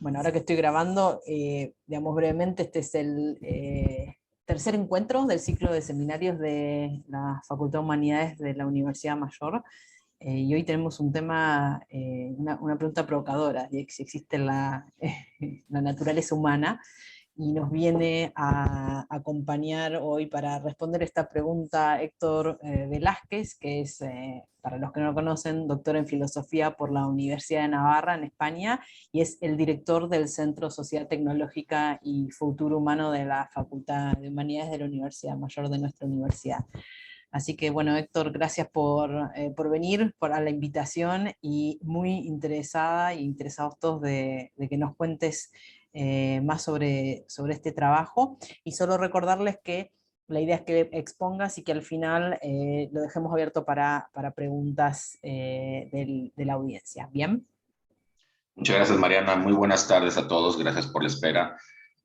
Bueno, ahora que estoy grabando, digamos brevemente, este es el tercer encuentro del ciclo de seminarios de la Facultad de Humanidades de la Universidad Mayor. Y hoy tenemos un tema, una pregunta provocadora, de si existe la naturaleza humana, y nos viene a acompañar hoy para responder esta pregunta Héctor Velázquez, que es, para los que no lo conocen, doctor en Filosofía por la Universidad de Navarra en España, y es el director del Centro Sociedad Tecnológica y Futuro Humano de la Facultad de Humanidades de la Universidad Mayor de nuestra universidad. Así que bueno, Héctor, gracias por venir, por la invitación, y muy interesada y interesados todos de que nos cuentes más sobre este trabajo. Y solo recordarles que la idea es que expongas y que al final lo dejemos abierto para preguntas de la audiencia. ¿Bien? Muchas gracias, Mariana. Muy buenas tardes a todos. Gracias por la espera.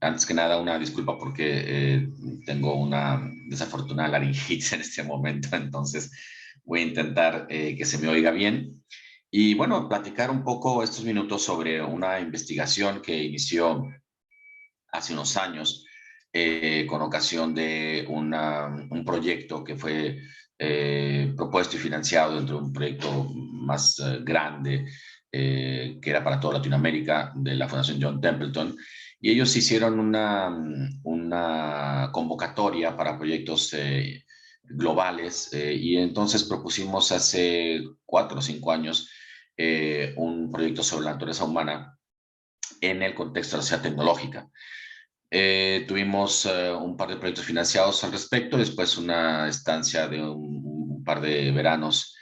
Antes que nada, una disculpa porque tengo una desafortunada laringitis en este momento, entonces voy a intentar que se me oiga bien. Y bueno, platicar un poco estos minutos sobre una investigación que inició hace unos años con ocasión de un proyecto que fue propuesto y financiado dentro de un proyecto más grande que era para toda Latinoamérica, de la Fundación John Templeton, y ellos hicieron una convocatoria para proyectos globales, y entonces propusimos hace 4 o 5 años un proyecto sobre la naturaleza humana en el contexto de la sociedad tecnológica. Tuvimos un par de proyectos financiados al respecto, después una estancia de un par de veranos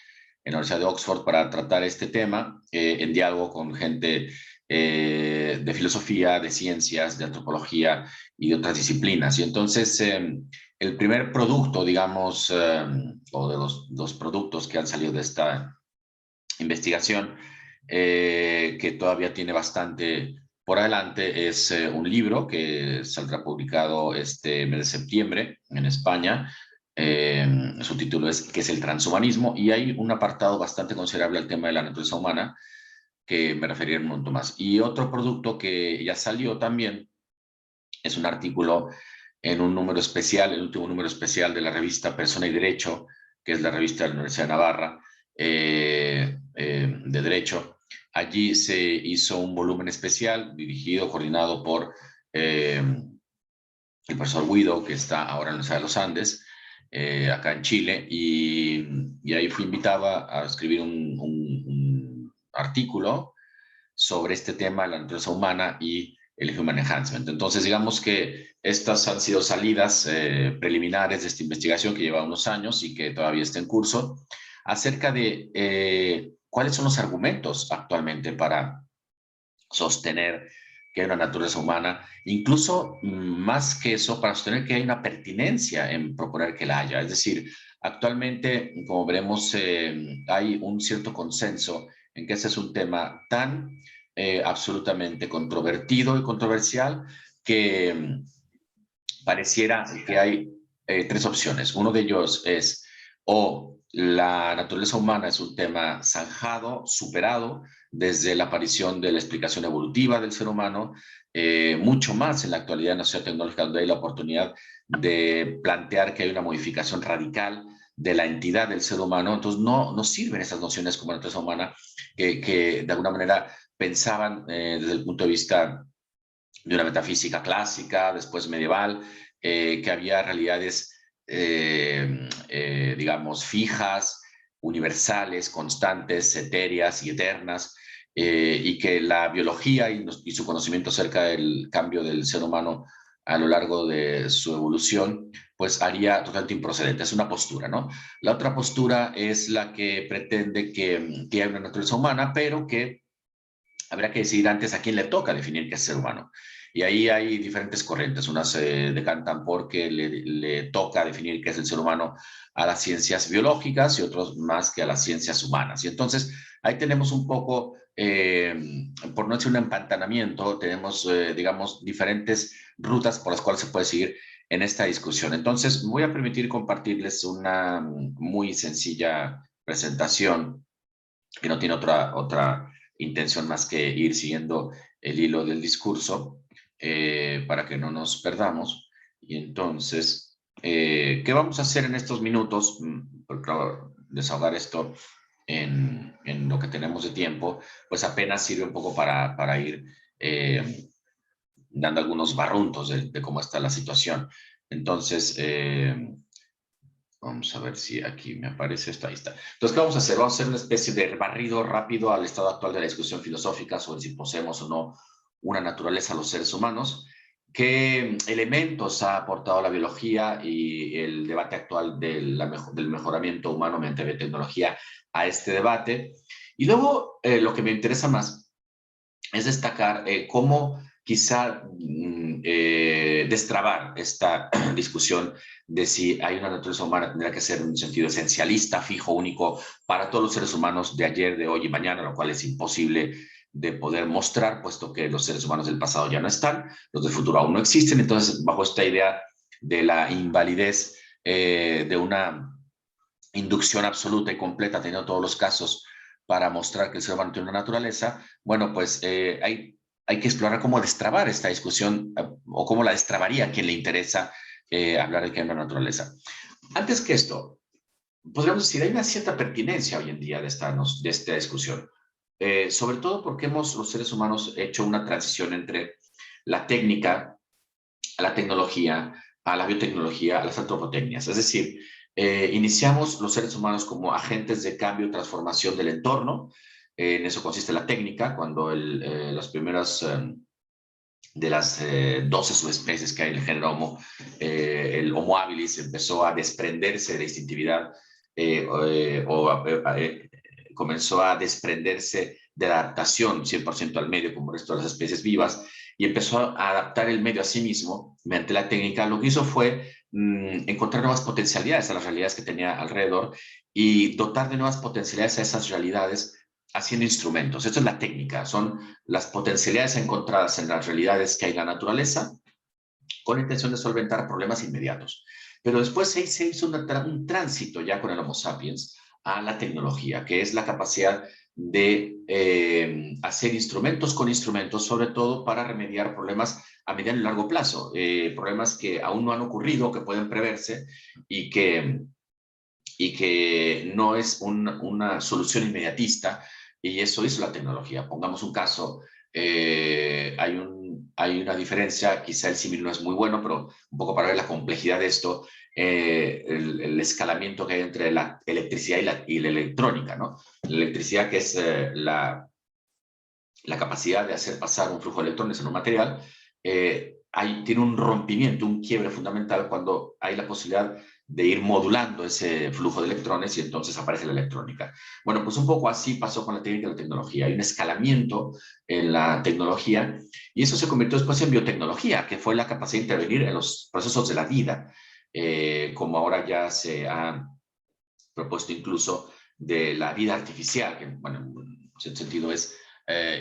en la Universidad de Oxford para tratar este tema en diálogo con gente de filosofía, de ciencias, de antropología y de otras disciplinas. Y entonces el primer producto, digamos, o de los productos que han salido de esta investigación, que todavía tiene bastante por adelante, es un libro que saldrá publicado este mes de septiembre en España. Su título es ¿Qué es el transhumanismo? Y hay un apartado bastante considerable al tema de la naturaleza humana, que me referiré un momento más. Y otro producto que ya salió también es un artículo en un número especial, el último número especial de la revista Persona y Derecho, que es la revista de la Universidad de Navarra de Derecho. Allí se hizo un volumen especial dirigido, coordinado por el profesor Guido, que está ahora en la Universidad de los Andes, acá en Chile, y ahí fui invitado a escribir un artículo sobre este tema, la naturaleza humana y el Human Enhancement. Entonces, digamos que estas han sido salidas preliminares de esta investigación que lleva unos años y que todavía está en curso, acerca de cuáles son los argumentos actualmente para sostener que hay una naturaleza humana, incluso más que eso, para sostener que hay una pertinencia en proponer que la haya. Es decir, actualmente, como veremos, hay un cierto consenso en que ese es un tema tan absolutamente controvertido y controversial que pareciera que hay tres opciones. Uno de ellos es o la naturaleza humana es un tema zanjado, superado, desde la aparición de la explicación evolutiva del ser humano, mucho más en la actualidad en la sociedad tecnológica, donde hay la oportunidad de plantear que hay una modificación radical de la entidad del ser humano. Entonces no sirven esas nociones como la naturaleza humana que de alguna manera pensaban desde el punto de vista de una metafísica clásica, después medieval, que había realidades, digamos, fijas, universales, constantes, etéreas y eternas, y que la biología y su conocimiento acerca del cambio del ser humano a lo largo de su evolución, pues haría totalmente improcedente. Es una postura, ¿no? La otra postura es la que pretende que hay una naturaleza humana, pero que habrá que decidir antes a quién le toca definir qué es ser humano. Y ahí hay diferentes corrientes. Unas se decantan porque le toca definir qué es el ser humano a las ciencias biológicas y otros más que a las ciencias humanas. Y entonces ahí tenemos un poco, por no decir un empantanamiento, tenemos, digamos, diferentes rutas por las cuales se puede seguir en esta discusión. Entonces voy a permitir compartirles una muy sencilla presentación que no tiene otra intención más que ir siguiendo el hilo del discurso para que no nos perdamos. Y entonces, ¿qué vamos a hacer en estos minutos? Porque claro, desahogar esto en lo que tenemos de tiempo, pues apenas sirve un poco para ir dando algunos barruntos de cómo está la situación. Entonces, vamos a ver si aquí me aparece esto. Ahí está. Entonces, ¿qué vamos a hacer? Vamos a hacer una especie de barrido rápido al estado actual de la discusión filosófica sobre si poseemos o no una naturaleza a los seres humanos. ¿Qué elementos ha aportado la biología y el debate actual del mejoramiento humano mediante biotecnología a este debate? Y luego, lo que me interesa más es destacar cómo quizá destrabar esta discusión de si hay una naturaleza humana, tendrá que ser en un sentido esencialista, fijo, único para todos los seres humanos de ayer, de hoy y mañana, lo cual es imposible de poder mostrar, puesto que los seres humanos del pasado ya no están, los del futuro aún no existen. Entonces, bajo esta idea de la invalidez de una inducción absoluta y completa, teniendo todos los casos para mostrar que el ser humano tiene una naturaleza, bueno, pues hay que explorar cómo destrabar esta discusión o cómo la destrabaría a quien le interesa hablar de que hay una naturaleza. Antes que esto, podríamos decir, hay una cierta pertinencia hoy en día de esta discusión, sobre todo porque los seres humanos hecho una transición entre la técnica, a la tecnología, a la biotecnología, a las antropotecnias. Es decir, iniciamos los seres humanos como agentes de cambio y transformación del entorno. En eso consiste la técnica, cuando las primeras de las 12 subespecies que hay en el género Homo, el Homo habilis empezó a desprenderse de la instintividad comenzó a desprenderse de la adaptación 100% al medio como el resto de las especies vivas y empezó a adaptar el medio a sí mismo mediante la técnica. Lo que hizo fue encontrar nuevas potencialidades a las realidades que tenía alrededor y dotar de nuevas potencialidades a esas realidades haciendo instrumentos. Esto es la técnica, son las potencialidades encontradas en las realidades que hay en la naturaleza con la intención de solventar problemas inmediatos. Pero después se hizo un tránsito ya con el Homo sapiens a la tecnología, que es la capacidad de hacer instrumentos con instrumentos, sobre todo para remediar problemas a mediano y largo plazo, problemas que aún no han ocurrido, que pueden preverse y que no es una solución inmediatista, y eso hizo la tecnología. Pongamos un caso, hay una diferencia, quizá el símil no es muy bueno, pero un poco para ver la complejidad de esto, el escalamiento que hay entre la electricidad y la electrónica, ¿no? La electricidad, que es la capacidad de hacer pasar un flujo de electrones en un material, tiene un rompimiento, un quiebre fundamental cuando hay la posibilidad de ir modulando ese flujo de electrones y entonces aparece la electrónica. Bueno, pues un poco así pasó con la técnica de la tecnología. Hay un escalamiento en la tecnología y eso se convirtió después en biotecnología, que fue la capacidad de intervenir en los procesos de la vida, como ahora ya se ha propuesto incluso de la vida artificial, que bueno, en cierto sentido es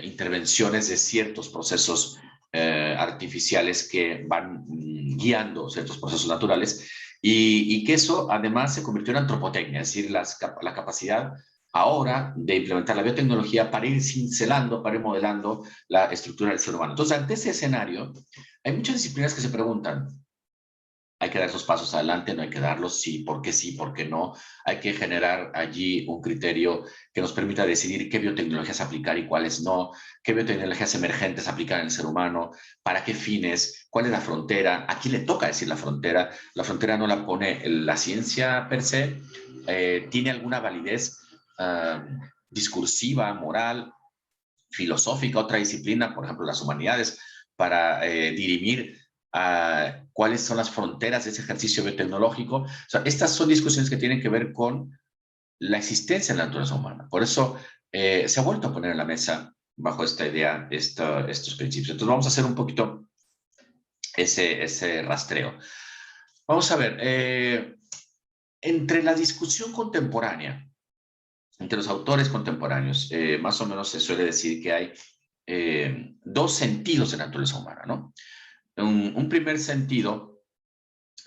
intervenciones de ciertos procesos artificiales que van guiando ciertos procesos naturales y que eso además se convirtió en antropotecnia, es decir, la capacidad ahora de implementar la biotecnología para ir cincelando, para ir modelando la estructura del ser humano. Entonces, ante ese escenario, hay muchas disciplinas que se preguntan, hay que dar esos pasos adelante, no hay que darlos, sí, por qué no. Hay que generar allí un criterio que nos permita decidir qué biotecnologías aplicar y cuáles no, qué biotecnologías emergentes aplicar en el ser humano, para qué fines, cuál es la frontera, a quién le toca decir la frontera. La frontera no la pone la ciencia per se, tiene alguna validez discursiva, moral, filosófica, otra disciplina, por ejemplo, las humanidades, para dirimir cuáles son las fronteras de ese ejercicio biotecnológico. O sea, estas son discusiones que tienen que ver con la existencia de la naturaleza humana. Por eso se ha vuelto a poner en la mesa, bajo esta idea, estos principios. Entonces vamos a hacer un poquito ese rastreo. Vamos a ver, entre la discusión contemporánea, entre los autores contemporáneos, más o menos se suele decir que hay dos sentidos de naturaleza humana, ¿no? Un primer sentido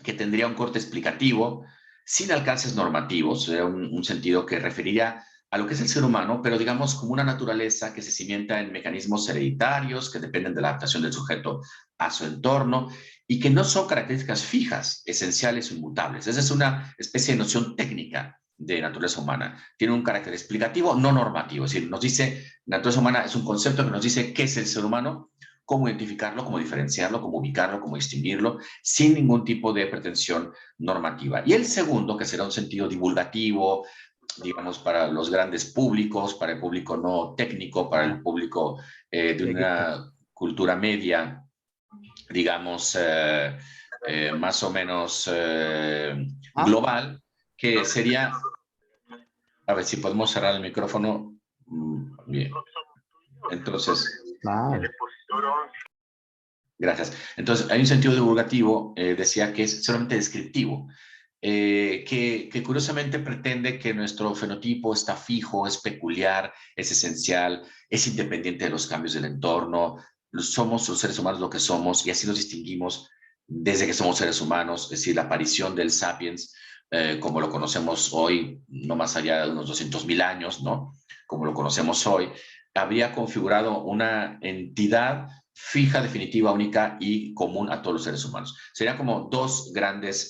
que tendría un corte explicativo sin alcances normativos, un sentido que referiría a lo que es el ser humano, pero digamos como una naturaleza que se cimienta en mecanismos hereditarios que dependen de la adaptación del sujeto a su entorno y que no son características fijas, esenciales o inmutables. Esa es una especie de noción técnica de naturaleza humana. Tiene un carácter explicativo, no normativo. Es decir, nos dice, naturaleza humana es un concepto que nos dice qué es el ser humano, cómo identificarlo, cómo diferenciarlo, cómo ubicarlo, cómo distinguirlo, sin ningún tipo de pretensión normativa. Y el segundo, que será un sentido divulgativo, digamos, para los grandes públicos, para el público no técnico, para el público de una cultura media, digamos, más o menos global, que sería, a ver si podemos cerrar el micrófono. Bien. Entonces, gracias. Entonces, hay un sentido divulgativo, decía que es solamente descriptivo, que curiosamente pretende que nuestro fenotipo está fijo, es peculiar, es esencial, es independiente de los cambios del entorno, somos los seres humanos lo que somos y así nos distinguimos desde que somos seres humanos, es decir, la aparición del sapiens, como lo conocemos hoy, no más allá de unos 200.000 años, ¿no? Como lo conocemos hoy, habría configurado una entidad fija, definitiva, única y común a todos los seres humanos. Serían como dos grandes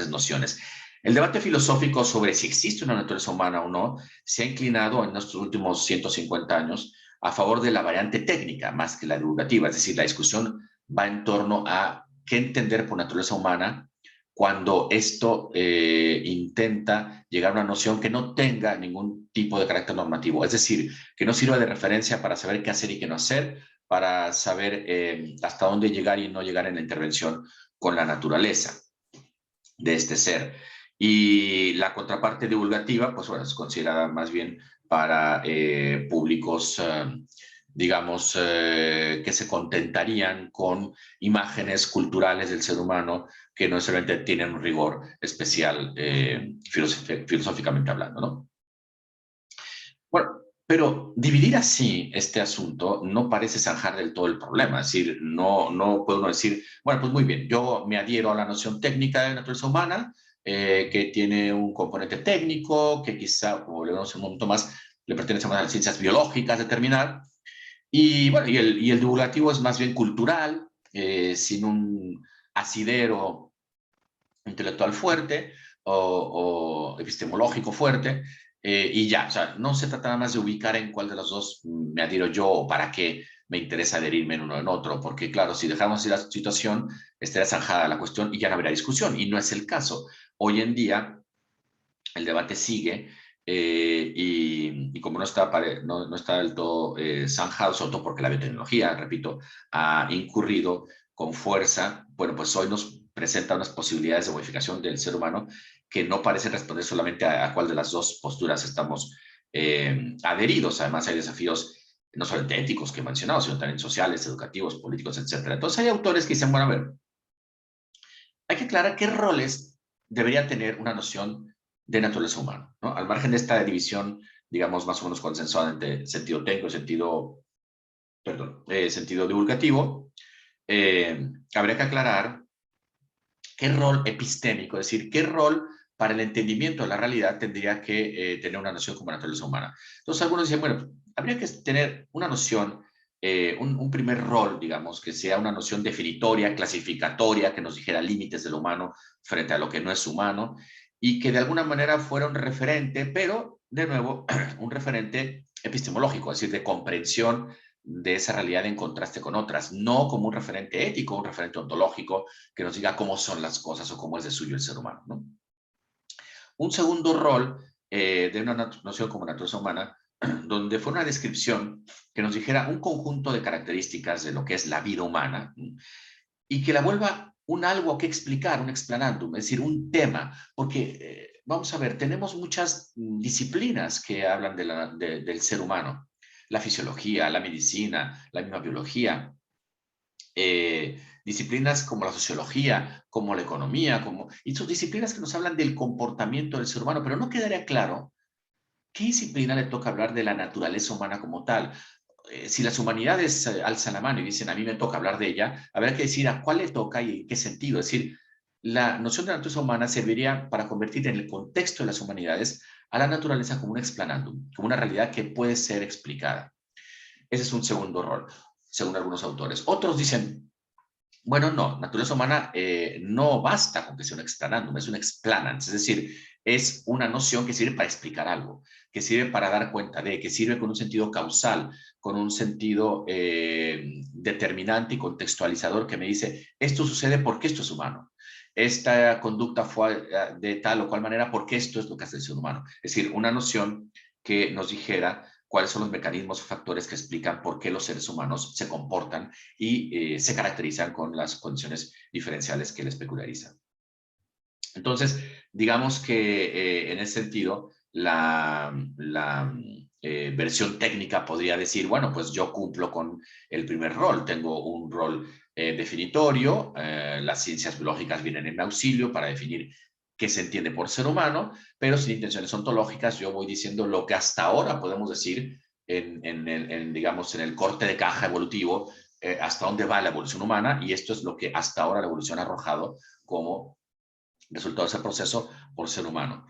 nociones. El debate filosófico sobre si existe una naturaleza humana o no se ha inclinado en nuestros últimos 150 años a favor de la variante técnica más que la divulgativa, es decir, la discusión va en torno a qué entender por naturaleza humana cuando esto intenta llegar a una noción que no tenga ningún tipo de carácter normativo, es decir, que no sirva de referencia para saber qué hacer y qué no hacer, para saber hasta dónde llegar y no llegar en la intervención con la naturaleza de este ser. Y la contraparte divulgativa, pues bueno, es considerada más bien para públicos, digamos, que se contentarían con imágenes culturales del ser humano que no necesariamente tienen un rigor especial filosóficamente hablando, ¿no? Bueno, pero dividir así este asunto no parece zanjar del todo el problema. Es decir, no puede uno decir, bueno, pues muy bien, yo me adhiero a la noción técnica de naturaleza humana, que tiene un componente técnico, que quizá, como le vemos un momento más, le pertenece más a las ciencias biológicas determinar. Y bueno, y el divulgativo es más bien cultural, sin un asidero intelectual fuerte o epistemológico fuerte, y ya, o sea, no se trata nada más de ubicar en cuál de los dos me adhiero yo o para qué me interesa adherirme en uno o en otro, porque claro, si dejamos así la situación, estaría zanjada la cuestión y ya no habrá discusión, y no es el caso. Hoy en día el debate sigue y como no está del todo zanjado, sobre todo porque la biotecnología, repito, ha incurrido con fuerza, bueno, pues hoy nos presenta unas posibilidades de modificación del ser humano que no parecen responder solamente a cuál de las dos posturas estamos adheridos. Además, hay desafíos no solamente éticos que he mencionado, sino también sociales, educativos, políticos, etcétera. Entonces, hay autores que dicen, bueno, a ver, hay que aclarar qué roles debería tener una noción de naturaleza humana, ¿no? Al margen de esta división, digamos, más o menos consensuada entre sentido técnico y sentido divulgativo, habría que aclarar qué rol epistémico, es decir, qué rol para el entendimiento de la realidad tendría que tener una noción como naturaleza humana. Entonces, algunos dicen, bueno, habría que tener una noción, un primer rol, digamos, que sea una noción definitoria, clasificatoria, que nos dijera límites de lo humano frente a lo que no es humano, y que de alguna manera fuera un referente, pero, de nuevo, un referente epistemológico, es decir, de comprensión de esa realidad en contraste con otras, no como un referente ético, un referente ontológico que nos diga cómo son las cosas o cómo es de suyo el ser humano, ¿no? Un segundo rol de una noción como naturaleza humana, donde fue una descripción que nos dijera un conjunto de características de lo que es la vida humana, ¿no? Y que la vuelva un algo que explicar, un explanandum, es decir, un tema, porque vamos a ver, tenemos muchas disciplinas que hablan del ser humano, la fisiología, la medicina, la misma biología, disciplinas como la sociología, como la economía, y son disciplinas que nos hablan del comportamiento del ser humano, pero no quedaría claro qué disciplina le toca hablar de la naturaleza humana como tal. Si las humanidades alzan la mano y dicen a mí me toca hablar de ella, habrá que decir a cuál le toca y en qué sentido. Es decir, la noción de naturaleza humana serviría para convertir en el contexto de las humanidades a la naturaleza como un explanandum, como una realidad que puede ser explicada. Ese es un segundo rol, según algunos autores. Otros dicen, bueno, no, naturaleza humana no basta con que sea un explanandum, es un explanans, es decir, es una noción que sirve para explicar algo, que sirve para dar cuenta de, que sirve con un sentido causal, con un sentido determinante y contextualizador que me dice, esto sucede porque esto es humano. Esta conducta fue de tal o cual manera porque esto es lo que hace el ser humano. Es decir, una noción que nos dijera cuáles son los mecanismos o factores que explican por qué los seres humanos se comportan y se caracterizan con las condiciones diferenciales que les peculiarizan. Entonces, digamos que en ese sentido, la versión técnica podría decir, bueno, pues yo cumplo con el primer rol, tengo un rol definitorio, las ciencias biológicas vienen en mi auxilio para definir qué se entiende por ser humano, pero sin intenciones ontológicas yo voy diciendo lo que hasta ahora podemos decir digamos, en el corte de caja evolutivo, hasta dónde va la evolución humana, y esto es lo que hasta ahora la evolución ha arrojado como resultado de ese proceso por ser humano.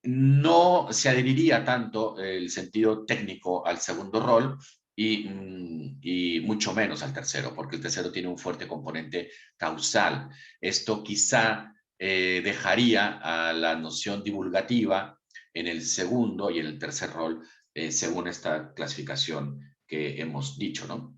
No se adheriría tanto el sentido técnico al segundo rol y mucho menos al tercero, porque el tercero tiene un fuerte componente causal. Esto quizá dejaría a la noción divulgativa en el segundo y en el tercer rol, según esta clasificación que hemos dicho, ¿no?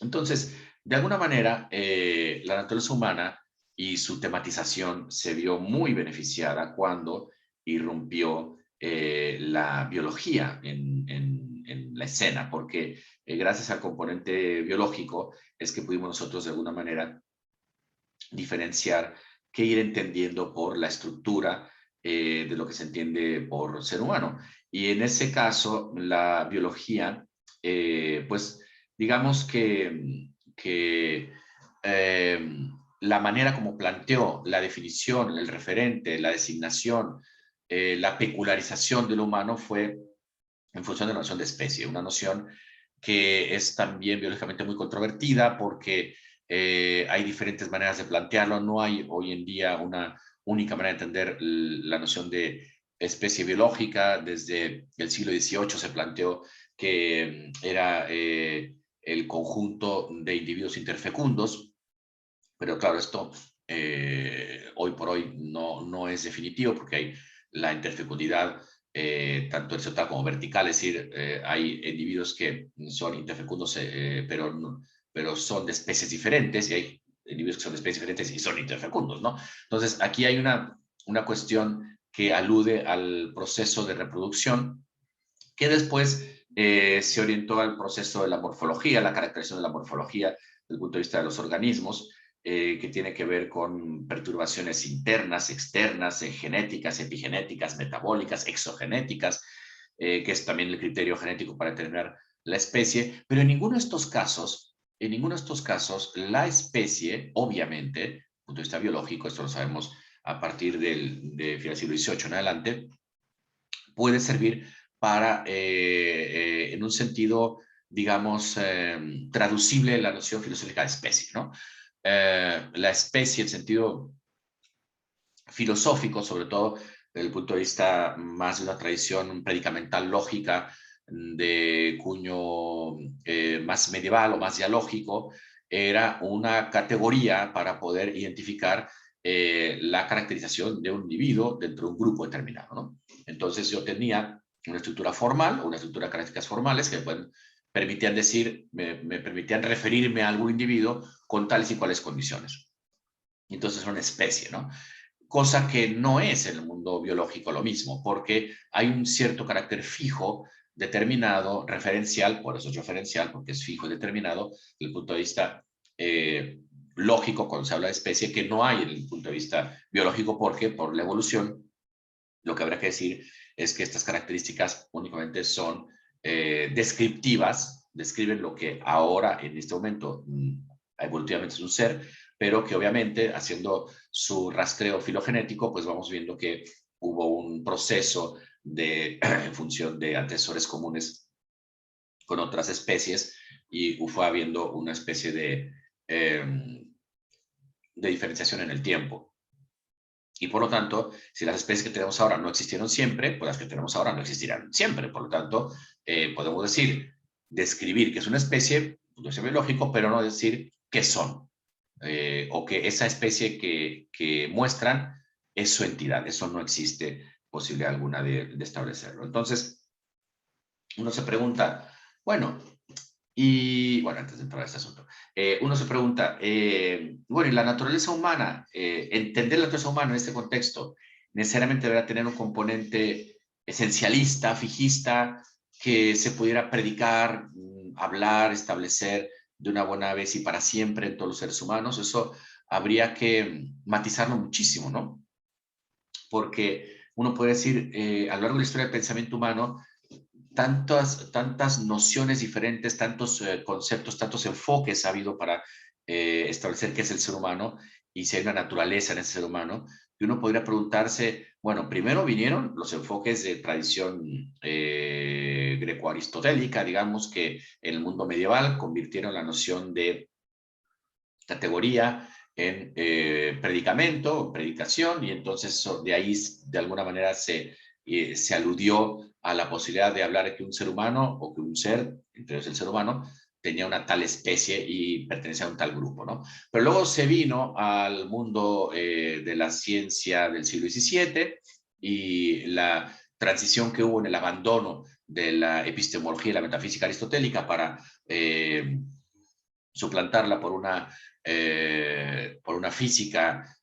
Entonces, de alguna manera, la naturaleza humana y su tematización se vio muy beneficiada cuando irrumpió la biología en la escena, porque gracias al componente biológico es que pudimos nosotros de alguna manera diferenciar qué ir entendiendo por la estructura de lo que se entiende por ser humano. Y en ese caso, la biología, pues digamos que la manera como planteó la definición, el referente, la designación, la pecularización del humano fue en función de la noción de especie, una noción que es también biológicamente muy controvertida porque hay diferentes maneras de plantearlo, no hay hoy en día una única manera de entender la noción de especie biológica. Desde el siglo XVIII se planteó que era el conjunto de individuos interfecundos, pero claro, esto hoy por hoy no es definitivo porque hay la interfecundidad tanto horizontal como vertical, es decir, hay individuos que son interfecundos, pero son de especies diferentes y hay individuos que son de especies diferentes y son interfecundos, ¿no? Entonces, aquí hay una cuestión que alude al proceso de reproducción que después se orientó al proceso de la morfología, la caracterización de la morfología desde el punto de vista de los organismos, que tiene que ver con perturbaciones internas, externas, genéticas, epigenéticas, metabólicas, exogenéticas, que es también el criterio genético para determinar la especie, pero en ninguno de estos casos, la especie, obviamente, desde el punto de vista biológico, esto lo sabemos a partir de final del siglo XVIII en adelante, puede servir para, en un sentido, digamos, traducible la noción filosófica de especie, ¿no? La especie, en sentido filosófico, sobre todo desde el punto de vista más de una tradición predicamental lógica de cuño más medieval o más dialógico, era una categoría para poder identificar la caracterización de un individuo dentro de un grupo determinado, ¿no? Entonces yo tenía una estructura formal, una estructura de características formales que permitían decir, me permitían referirme a algún individuo con tales y cuales condiciones. Entonces era una especie, ¿no? Cosa que no es en el mundo biológico lo mismo, porque hay un cierto carácter fijo, determinado, referencial, por eso es referencial, porque es fijo y determinado, desde el punto de vista lógico, cuando se habla de especie, que no hay en el punto de vista biológico, porque por la evolución, lo que habrá que decir es que estas características únicamente son descriptivas, describen lo que ahora, en este momento, evolutivamente es un ser, pero que obviamente haciendo su rastreo filogenético, pues vamos viendo que hubo un proceso en función de antecesores comunes con otras especies y fue habiendo una especie de diferenciación en el tiempo. Y por lo tanto, si las especies que tenemos ahora no existieron siempre, pues las que tenemos ahora no existirán siempre. Por lo tanto, podemos decir, describir que es una especie, no es biológico, pero no decir qué son. O que esa especie que muestran es su entidad. Eso no existe posibilidad alguna de establecerlo. Entonces, uno se pregunta, bueno, y bueno, antes de entrar a este asunto, uno se pregunta, bueno, y la naturaleza humana, entender la naturaleza humana en este contexto, necesariamente deberá tener un componente esencialista, fijista, que se pudiera predicar, hablar, establecer de una buena vez y para siempre en todos los seres humanos. Eso habría que matizarlo muchísimo, ¿no? Porque uno puede decir, a lo largo de la historia del pensamiento humano, tantas nociones diferentes, tantos conceptos, tantos enfoques ha habido para establecer qué es el ser humano y si hay una naturaleza en ese ser humano, que uno podría preguntarse, bueno, primero vinieron los enfoques de tradición greco-aristotélica, digamos, que en el mundo medieval convirtieron la noción de categoría en predicamento, predicación, y entonces de ahí de alguna manera se aludió a la posibilidad de hablar de que un ser humano o que un ser, entre ellos el ser humano, tenía una tal especie y pertenecía a un tal grupo, ¿no? Pero luego se vino al mundo de la ciencia del siglo XVII y la transición que hubo en el abandono de la epistemología y la metafísica aristotélica para suplantarla por una física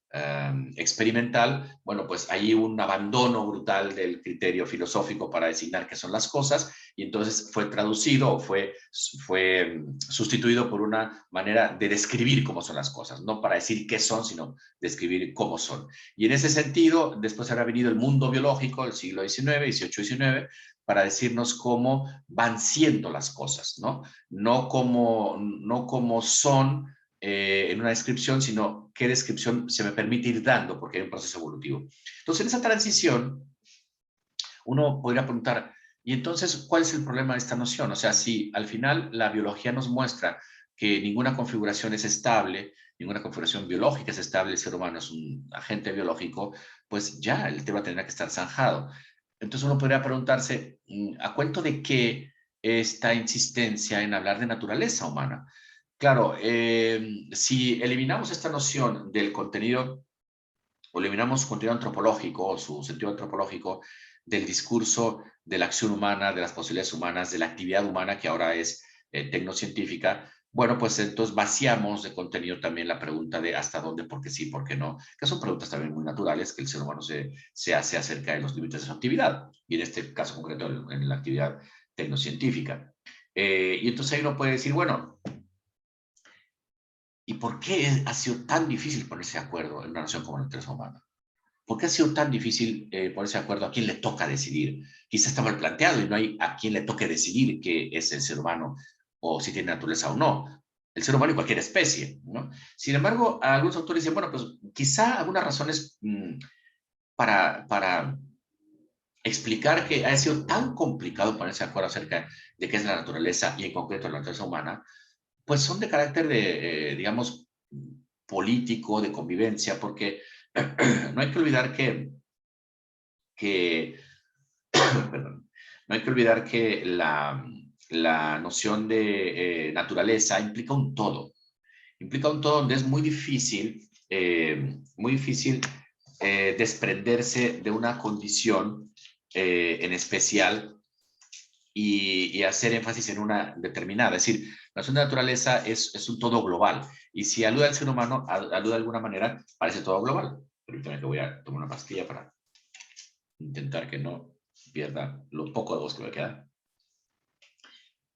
experimental, bueno, pues hay un abandono brutal del criterio filosófico para designar qué son las cosas y entonces fue traducido o fue sustituido por una manera de describir cómo son las cosas, no para decir qué son, sino describir cómo son. Y en ese sentido, después habrá venido el mundo biológico del siglo XIX, XVIII, XIX, para decirnos cómo van siendo las cosas, ¿no? No como son en una descripción, sino qué descripción se me permite ir dando, porque hay un proceso evolutivo. Entonces, en esa transición, uno podría preguntar, ¿y entonces cuál es el problema de esta noción? O sea, si al final la biología nos muestra que ninguna configuración es estable, ninguna configuración biológica es estable, el ser humano es un agente biológico, pues ya el tema tendrá que estar zanjado. Entonces uno podría preguntarse, ¿a cuento de qué esta insistencia en hablar de naturaleza humana? Claro, si eliminamos esta noción del contenido, o eliminamos contenido antropológico o su sentido antropológico del discurso de la acción humana, de las posibilidades humanas, de la actividad humana que ahora es tecnocientífica, bueno, pues entonces vaciamos de contenido también la pregunta de hasta dónde, por qué sí, por qué no, que son preguntas también muy naturales que el ser humano se hace acerca de los límites de su actividad, y en este caso concreto en la actividad tecnocientífica. Y entonces ahí uno puede decir, bueno, ¿y por qué ha sido tan difícil ponerse de acuerdo en una nación como la naturaleza humana? ¿Por qué ha sido tan difícil ponerse de acuerdo a quién le toca decidir? Quizás está mal planteado y no hay a quién le toque decidir qué es el ser humano o si tiene naturaleza o no. El ser humano y cualquier especie, ¿no? Sin embargo, algunos autores dicen, bueno, pues quizá algunas razones para explicar que ha sido tan complicado ponerse de acuerdo acerca de qué es la naturaleza y en concreto la naturaleza humana, pues son de carácter de, digamos, político, de convivencia, porque no hay que olvidar que perdón, no hay que olvidar que la noción de naturaleza implica un todo donde es muy difícil desprenderse de una condición en especial y hacer énfasis en una determinada. Es decir, la noción de naturaleza es un todo global y si alude al ser humano, alude de alguna manera, parece todo global. Permítame que voy a tomar una pastilla para intentar que no pierda lo poco de voz que me queda.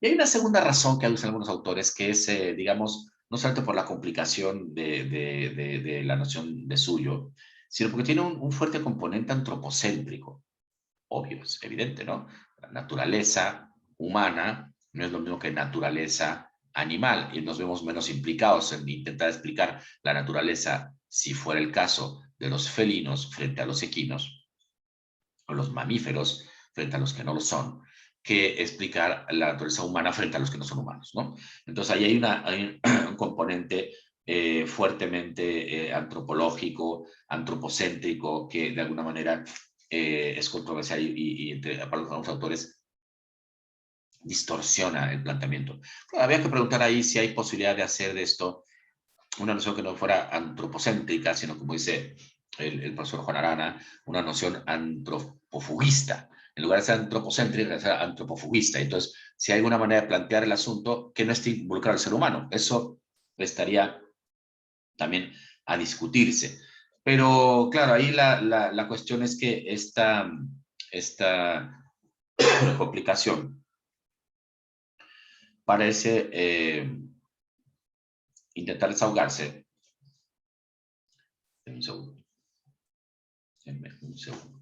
Y hay una segunda razón que aducen algunos autores, que es, digamos, no solamente por la complicación de la noción de suyo, sino porque tiene un fuerte componente antropocéntrico. Obvio, es evidente, ¿no? La naturaleza humana no es lo mismo que naturaleza animal, y nos vemos menos implicados en intentar explicar la naturaleza, si fuera el caso, de los felinos frente a los equinos, o los mamíferos frente a los que no lo son, que explicar la naturaleza humana frente a los que no son humanos, ¿no? Entonces ahí hay un componente fuertemente antropológico, antropocéntrico, que de alguna manera es controversial para algunos autores distorsiona el planteamiento. Bueno, había que preguntar ahí si hay posibilidad de hacer de esto una noción que no fuera antropocéntrica, sino, como dice el profesor Juan Arana, una noción antropofugista. En lugar de ser antropocéntrica, de ser antropofugista. Entonces, si hay alguna manera de plantear el asunto que no esté involucrado al ser humano, eso estaría también a discutirse. Pero claro, ahí la cuestión es que esta complicación parece intentar desahogarse. Un segundo. Un segundo.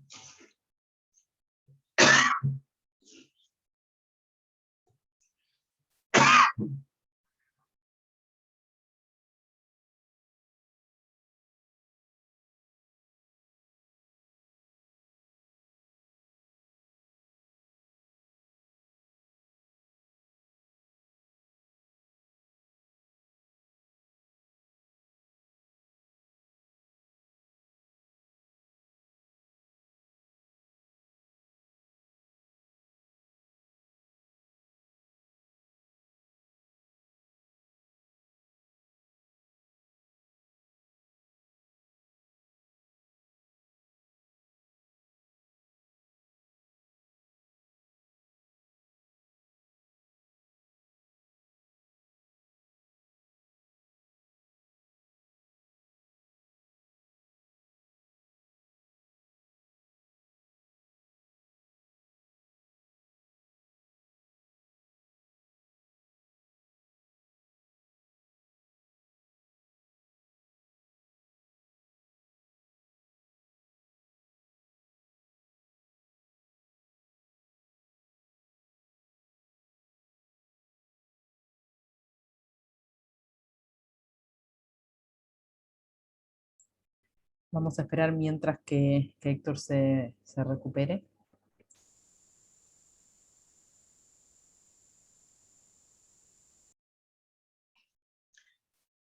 Vamos a esperar mientras que Héctor se recupere.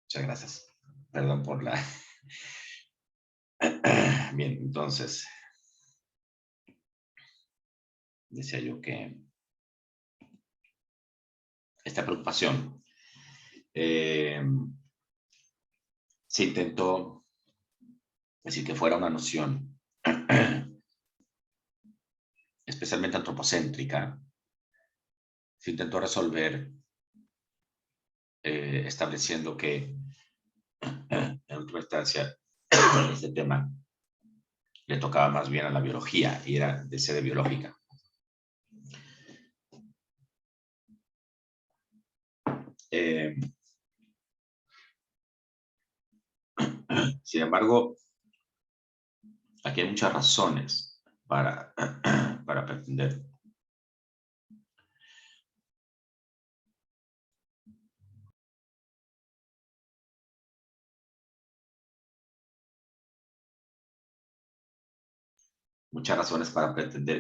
Muchas gracias. Perdón por la... Bien, entonces, decía yo que esta preocupación se intentó decir que fuera una noción especialmente antropocéntrica, se intentó resolver estableciendo que en última instancia este tema le tocaba más bien a la biología y era de sede biológica. Sin embargo, aquí hay muchas razones para pretender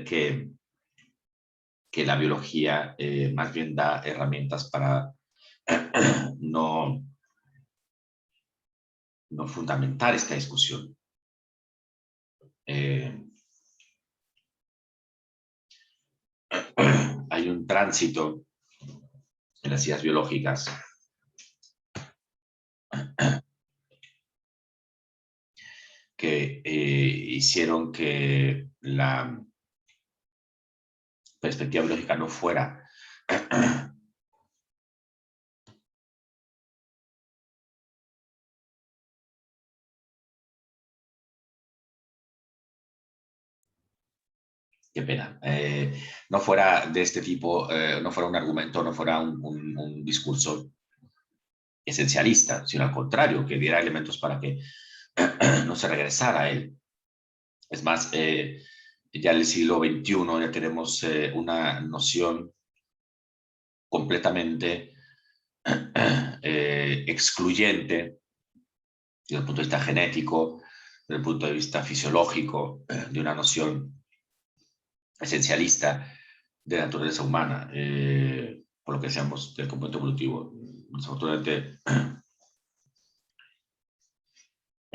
que la biología más bien da herramientas para no fundamentar esta discusión. Hay un tránsito en las ciencias biológicas que hicieron que la perspectiva biológica no fuera qué pena, no fuera de este tipo, no fuera un argumento, no fuera un discurso esencialista, sino al contrario, que diera elementos para que no se regresara a él. Es más, ya en el siglo XXI ya tenemos una noción completamente excluyente desde el punto de vista genético, desde el punto de vista fisiológico, de una noción esencialista de la naturaleza humana, por lo que decíamos del componente evolutivo. Desafortunadamente,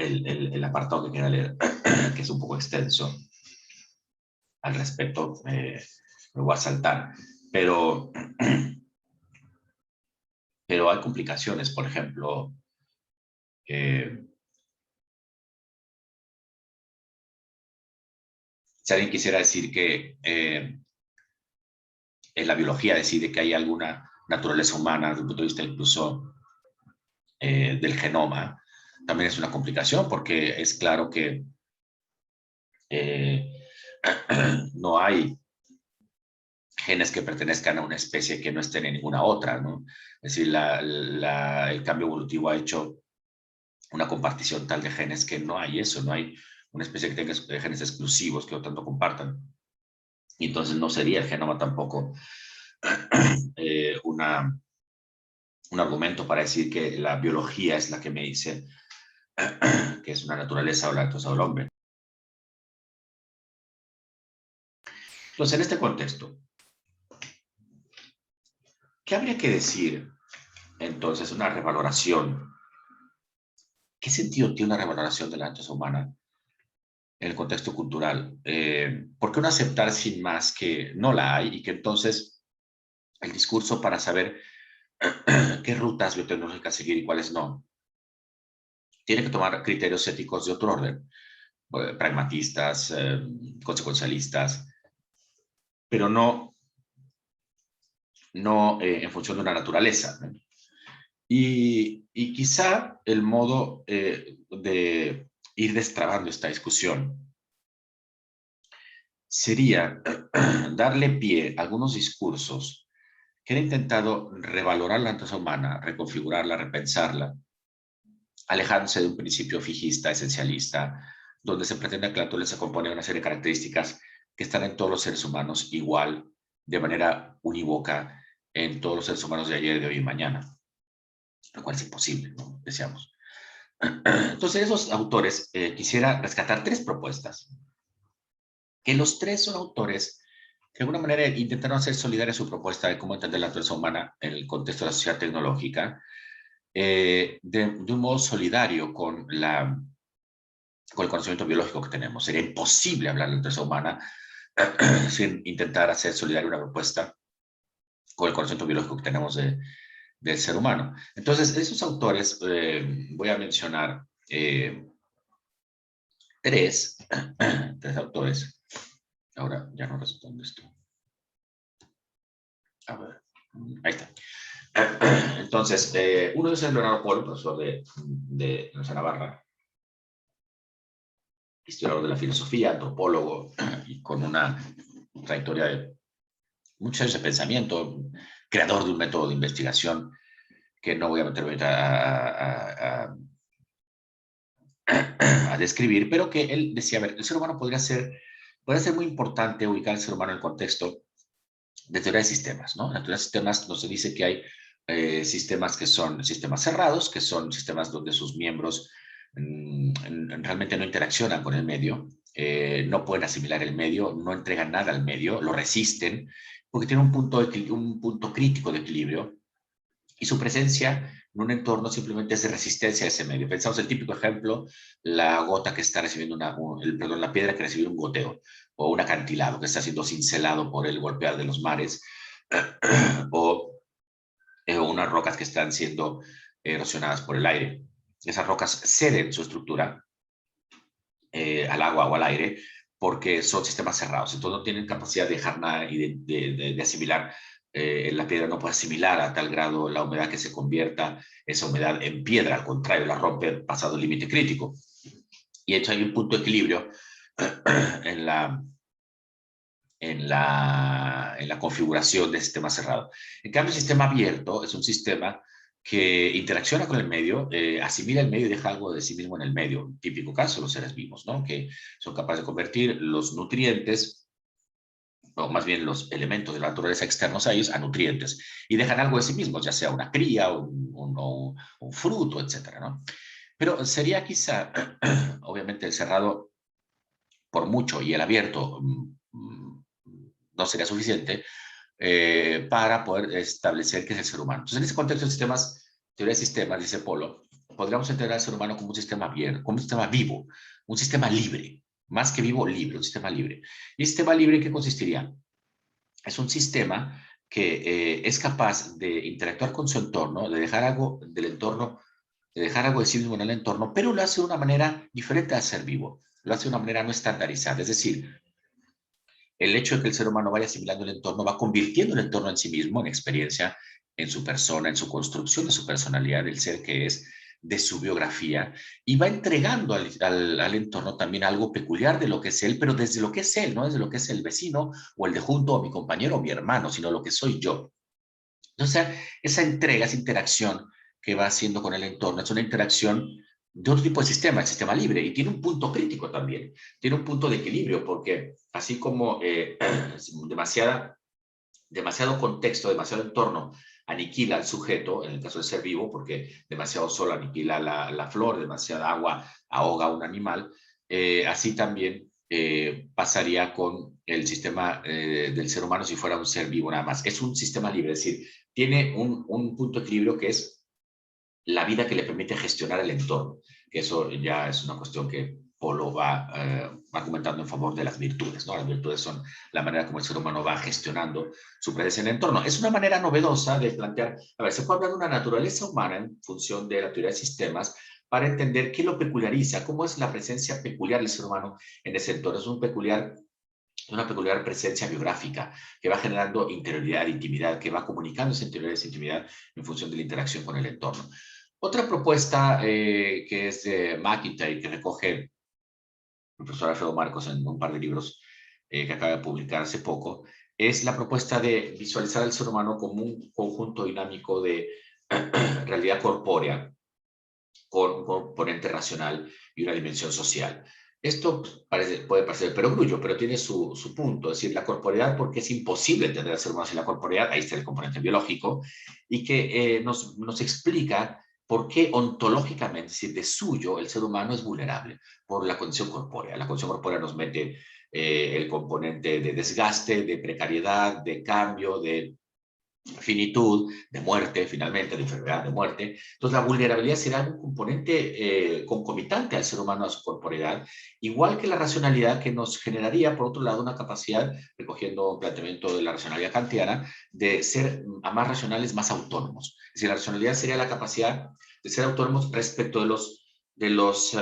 el apartado que queda leer, que es un poco extenso al respecto, lo voy a saltar, pero, pero hay complicaciones, por ejemplo, si alguien quisiera decir que en la biología decide que hay alguna naturaleza humana desde el punto de vista incluso del genoma, también es una complicación porque es claro que no hay genes que pertenezcan a una especie que no estén en ninguna otra, ¿no? Es decir, el cambio evolutivo ha hecho una compartición tal de genes que no hay eso, no hay una especie que tenga genes exclusivos que no tanto compartan. Y entonces no sería el genoma tampoco un argumento para decir que la biología es la que me dice que es una naturaleza o la cosa del hombre. Entonces, en este contexto, ¿qué habría que decir entonces una revaloración? ¿Qué sentido tiene una revaloración de la naturaleza humana en el contexto cultural? ¿Por qué no aceptar sin más que no la hay y que entonces el discurso para saber qué rutas biotecnológicas seguir y cuáles no tiene que tomar criterios éticos de otro orden, pragmatistas, consecuencialistas, pero no en función de una naturaleza, ¿no? Y quizá el modo de ir destrabando esta discusión sería darle pie a algunos discursos que han intentado revalorar la naturaleza humana, reconfigurarla, repensarla, alejándose de un principio fijista, esencialista, donde se pretende que la naturaleza compone una serie de características que están en todos los seres humanos igual, de manera unívoca, en todos los seres humanos de ayer, de hoy y mañana, lo cual es imposible, ¿no? Deseamos. Entonces, esos autores, quisiera rescatar tres propuestas, que los tres son autores que de alguna manera intentaron hacer solidaria su propuesta de cómo entender la naturaleza humana en el contexto de la sociedad tecnológica, de un modo solidario con el conocimiento biológico que tenemos. Sería imposible hablar de la naturaleza humana sin intentar hacer solidaria una propuesta con el conocimiento biológico que tenemos del ser humano. Entonces, esos autores, voy a mencionar tres autores. Ahora ya no responde esto. A ver, ahí está. Entonces, uno de ellos es Leonardo Polo, profesor de Nuestra Navarra, historiador de la filosofía, antropólogo, y con una trayectoria de muchos años de pensamiento, creador de un método de investigación que no voy a meterme a describir, pero que él decía, a ver, el ser humano podría ser muy importante ubicar al ser humano en el contexto de teoría de sistemas, ¿no? En la teoría de sistemas nos dice que hay sistemas que son sistemas cerrados, que son sistemas donde sus miembros realmente no interaccionan con el medio, no pueden asimilar el medio, no entregan nada al medio, lo resisten, porque tiene un punto crítico de equilibrio, y su presencia en un entorno simplemente es de resistencia a ese medio. Pensamos el típico ejemplo, la gota que está recibiendo la piedra que recibe un goteo, o un acantilado que está siendo cincelado por el golpear de los mares, o unas rocas que están siendo erosionadas por el aire. Esas rocas ceden su estructura al agua o al aire porque son sistemas cerrados, entonces no tienen capacidad de dejar nada y de asimilar. La piedra no puede asimilar a tal grado la humedad que se convierta esa humedad en piedra, al contrario, la rompe pasado el límite crítico. Y de hecho hay un punto de equilibrio en la configuración del sistema cerrado. En cambio, el sistema abierto es un sistema que interacciona con el medio, asimila el medio y deja algo de sí mismo en el medio. Un típico caso, los seres vivos, ¿no? Que son capaces de convertir los nutrientes, o más bien los elementos de la naturaleza externos a ellos, a nutrientes, y dejan algo de sí mismos, ya sea una cría, un fruto, etcétera, ¿no? Pero sería quizá, obviamente, el cerrado por mucho y el abierto no sería suficiente para poder establecer qué es el ser humano. Entonces, en ese contexto de sistemas, teoría de sistemas, dice Polo, podríamos entender al ser humano como un sistema abierto, como un sistema vivo, un sistema libre, más que vivo, libre, un sistema libre. ¿Y el sistema libre en qué consistiría? Es un sistema que es capaz de interactuar con su entorno, de dejar algo del entorno, de dejar algo de sí mismo en el entorno, pero lo hace de una manera diferente al ser vivo, lo hace de una manera no estandarizada. Es decir, el hecho de que el ser humano vaya asimilando el entorno va convirtiendo el entorno en sí mismo, en experiencia, en su persona, en su construcción de su personalidad, del ser que es, de su biografía, y va entregando al entorno también algo peculiar de lo que es él, pero desde lo que es él, no desde lo que es el vecino o el de junto o mi compañero o mi hermano, sino lo que soy yo. Entonces, esa entrega, esa interacción que va haciendo con el entorno, es una interacción de otro tipo de sistema, el sistema libre, y tiene un punto crítico también, tiene un punto de equilibrio, porque así como demasiado contexto, demasiado entorno aniquila al sujeto, en el caso de ser vivo, porque demasiado sol aniquila la flor, demasiada agua ahoga a un animal, así también pasaría con el sistema del ser humano si fuera un ser vivo nada más. Es un sistema libre, es decir, tiene un punto de equilibrio que es la vida que le permite gestionar el entorno, que eso ya es una cuestión que Polo va comentando en favor de las virtudes, ¿no? Las virtudes son la manera como el ser humano va gestionando su presencia en el entorno. Es una manera novedosa de plantear, a ver, se puede hablar de una naturaleza humana en función de la teoría de sistemas para entender qué lo peculiariza, cómo es la presencia peculiar del ser humano en ese entorno. Es una peculiar presencia biográfica que va generando interioridad, intimidad, que va comunicando esa interioridad, esa intimidad en función de la interacción con el entorno. Otra propuesta que es de McIntyre, que recoge el profesor Alfredo Marcos en un par de libros que acaba de publicar hace poco, es la propuesta de visualizar al ser humano como un conjunto dinámico de realidad corpórea, con un componente racional y una dimensión social. Esto puede parecer perogrullo, pero tiene su punto, es decir, la corporeidad, porque es imposible entender al ser humano sin la corporeidad, ahí está el componente biológico, y que nos explica por qué ontológicamente, es decir, de suyo, el ser humano es vulnerable por la condición corpórea. La condición corpórea nos mete el componente de desgaste, de precariedad, de cambio, de finitud, de muerte, finalmente, de enfermedad, de muerte. Entonces, la vulnerabilidad será un componente concomitante al ser humano, a su corporeidad, igual que la racionalidad que nos generaría, por otro lado, una capacidad, recogiendo un planteamiento de la racionalidad kantiana, de ser a más racionales, más autónomos. Es decir, la racionalidad sería la capacidad de ser autónomos respecto de los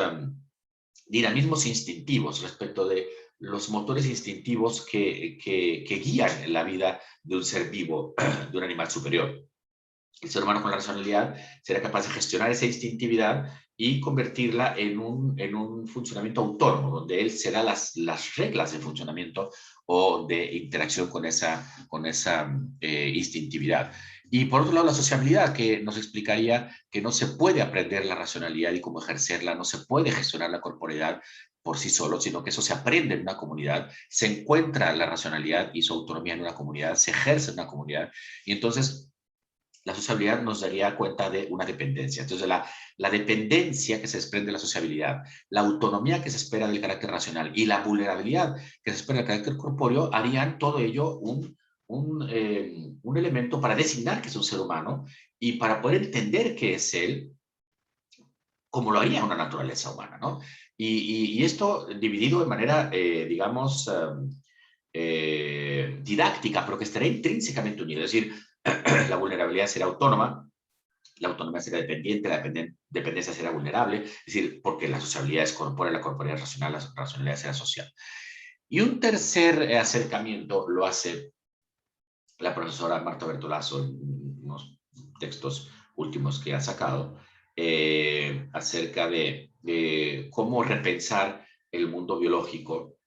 dinamismos instintivos, respecto de los motores instintivos que guían la vida de un ser vivo, de un animal superior. El ser humano con la racionalidad será capaz de gestionar esa instintividad y convertirla en un funcionamiento autónomo, donde él será las reglas de funcionamiento o de interacción con esa instintividad. Y por otro lado, la sociabilidad, que nos explicaría que no se puede aprender la racionalidad y cómo ejercerla, no se puede gestionar la corporeidad por sí solo, sino que eso se aprende en una comunidad, se encuentra la racionalidad y su autonomía en una comunidad, se ejerce en una comunidad, y entonces la sociabilidad nos daría cuenta de una dependencia. Entonces, la dependencia que se desprende de la sociabilidad, la autonomía que se espera del carácter racional y la vulnerabilidad que se espera del carácter corpóreo harían todo ello un elemento para designar que es un ser humano y para poder entender qué es él, como lo haría una naturaleza humana, ¿no? Y esto dividido de manera, digamos, didáctica, pero que estará intrínsecamente unido. Es decir, la vulnerabilidad será autónoma, la autonomía será dependiente, la dependencia será vulnerable, es decir, porque la sociabilidad es corpórea, la corporeidad es racional, la racionalidad será social. Y un tercer acercamiento lo hace la profesora Marta Bertolaso en unos textos últimos que ha sacado acerca de cómo repensar el mundo biológico.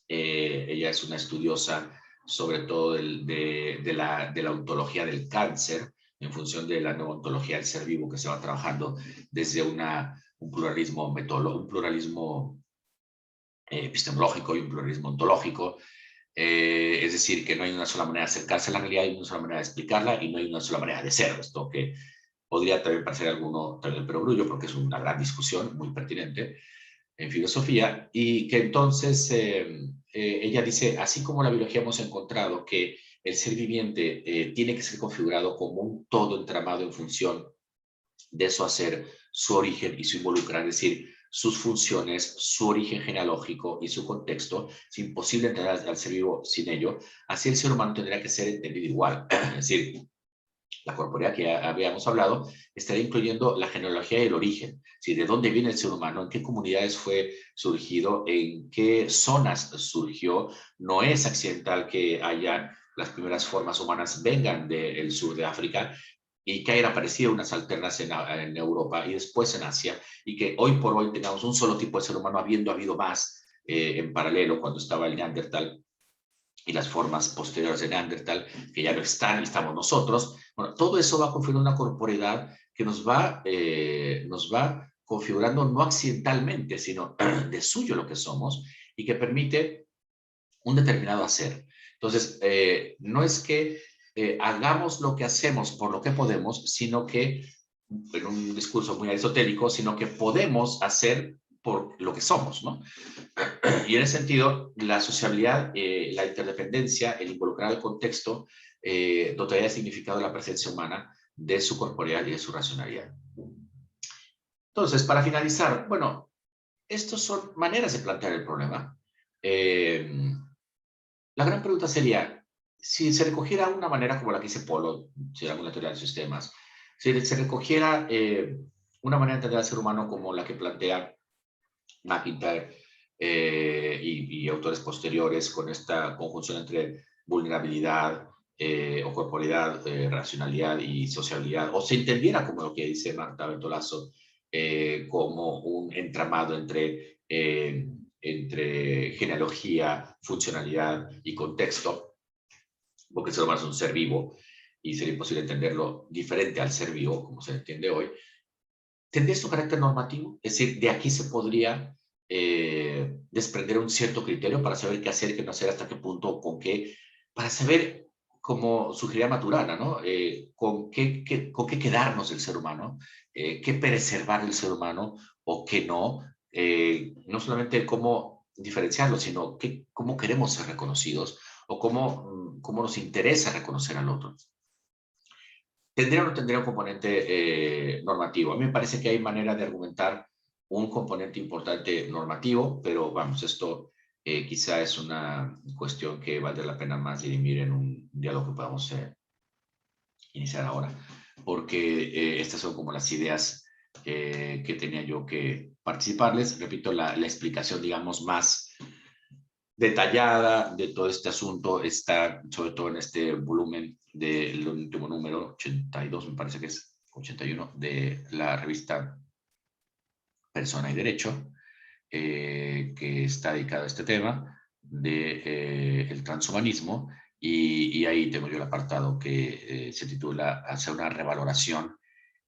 Ella es una estudiosa sobre todo de la ontología del cáncer, en función de la nueva ontología del ser vivo que se va trabajando desde un pluralismo un pluralismo epistemológico y un pluralismo ontológico. Es decir, que no hay una sola manera de acercarse a la realidad, hay una sola manera de explicarla y no hay una sola manera de ser. Esto que podría también parecer alguno también perogrullo, porque es una gran discusión muy pertinente en filosofía, y que entonces ella dice, así como la biología hemos encontrado que el ser viviente tiene que ser configurado como un todo entramado en función de su hacer, su origen y su involucrar, es decir, sus funciones, su origen genealógico y su contexto. Es imposible entender al ser vivo sin ello. Así el ser humano tendría que ser entendido igual. Es decir, la corporeidad que ya habíamos hablado estaría incluyendo la genealogía y el origen. ¿Sí? ¿De dónde viene el ser humano? ¿En qué comunidades fue surgido? ¿En qué zonas surgió? No es accidental que haya las primeras formas humanas vengan del sur de África y que hayan aparecido unas alternas en Europa y después en Asia, y que hoy por hoy tengamos un solo tipo de ser humano, habiendo habido más en paralelo cuando estaba el Neandertal y las formas posteriores de Neandertal, que ya no están y estamos nosotros. Bueno, todo eso va configurando una corporeidad que nos va configurando no accidentalmente, sino de suyo lo que somos, y que permite un determinado hacer. Entonces, no es que hagamos lo que hacemos por lo que podemos, sino que, en un discurso muy aristotélico, sino que podemos hacer por lo que somos, ¿no? Y en ese sentido, la sociabilidad, la interdependencia, el involucrar al contexto, dotaría de significado la presencia humana, de su corporeal y de su racionalidad. Entonces, para finalizar, bueno, estas son maneras de plantear el problema. La gran pregunta sería, si se recogiera una manera como la que dice Polo, si alguna teoría de sistemas, si se recogiera una manera de entender al ser humano como la que plantea McIntyre y autores posteriores, con esta conjunción entre vulnerabilidad o corporeidad, racionalidad y sociabilidad, o se entendiera como lo que dice Marta Bertolaso, como un entramado entre genealogía, funcionalidad y contexto, porque el ser humano es un ser vivo y sería imposible entenderlo diferente al ser vivo, como se entiende hoy. ¿Tendría su carácter normativo? Es decir, de aquí se podría desprender un cierto criterio para saber qué hacer, qué no hacer, hasta qué punto, con qué, para saber, como sugería Maturana, ¿no? Con qué quedarnos del ser humano, qué preservar del ser humano o qué no, no solamente cómo diferenciarlo, sino cómo queremos ser reconocidos o cómo nos interesa reconocer al otro. ¿Tendría o no tendría un componente normativo? A mí me parece que hay manera de argumentar un componente importante normativo, pero vamos, esto quizá es una cuestión que valdría la pena más dirimir en un diálogo que podamos iniciar ahora, porque estas son como las ideas que tenía yo que participarles. Repito, la explicación, digamos, más detallada de todo este asunto está sobre todo en este volumen del último número, 82, me parece que es 81, de la revista Persona y Derecho, que está dedicado a este tema de el transhumanismo, y ahí tengo yo el apartado que se titula Hacer una revaloración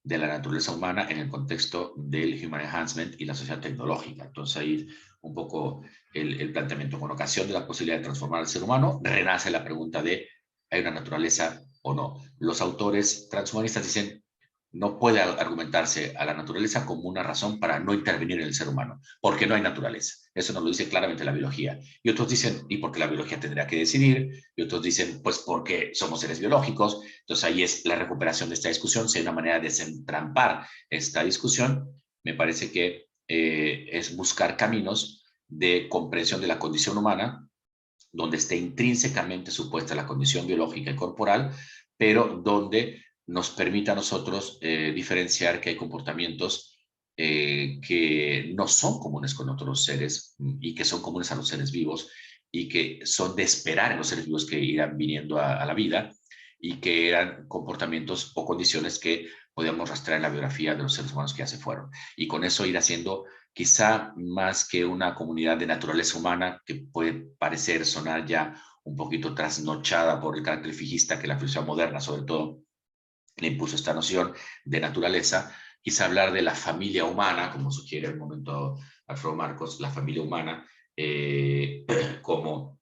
de la naturaleza humana en el contexto del Human Enhancement y la sociedad tecnológica. Entonces ahí un poco el planteamiento. Con ocasión de la posibilidad de transformar al ser humano, renace la pregunta de ¿hay una naturaleza o no? Los autores transhumanistas dicen no puede argumentarse a la naturaleza como una razón para no intervenir en el ser humano, porque no hay naturaleza. Eso nos lo dice claramente la biología. Y otros dicen, ¿y por qué la biología tendría que decidir? Y otros dicen, pues porque somos seres biológicos. Entonces ahí es la recuperación de esta discusión. Si hay una manera de desentrampar esta discusión, me parece que es buscar caminos de comprensión de la condición humana, donde esté intrínsecamente supuesta la condición biológica y corporal, pero donde nos permita a nosotros diferenciar que hay comportamientos que no son comunes con otros seres y que son comunes a los seres vivos y que son de esperar en los seres vivos que irán viniendo a la vida, y que eran comportamientos o condiciones que podíamos rastrear en la biografía de los seres humanos que ya se fueron. Y con eso ir haciendo quizá más que una comunidad de naturaleza humana, que puede parecer sonar ya un poquito trasnochada por el carácter fijista que la filosofía moderna, sobre todo, le impuso esta noción de naturaleza. Quizá hablar de la familia humana, como sugiere en el momento Alfredo Marcos, la familia humana, como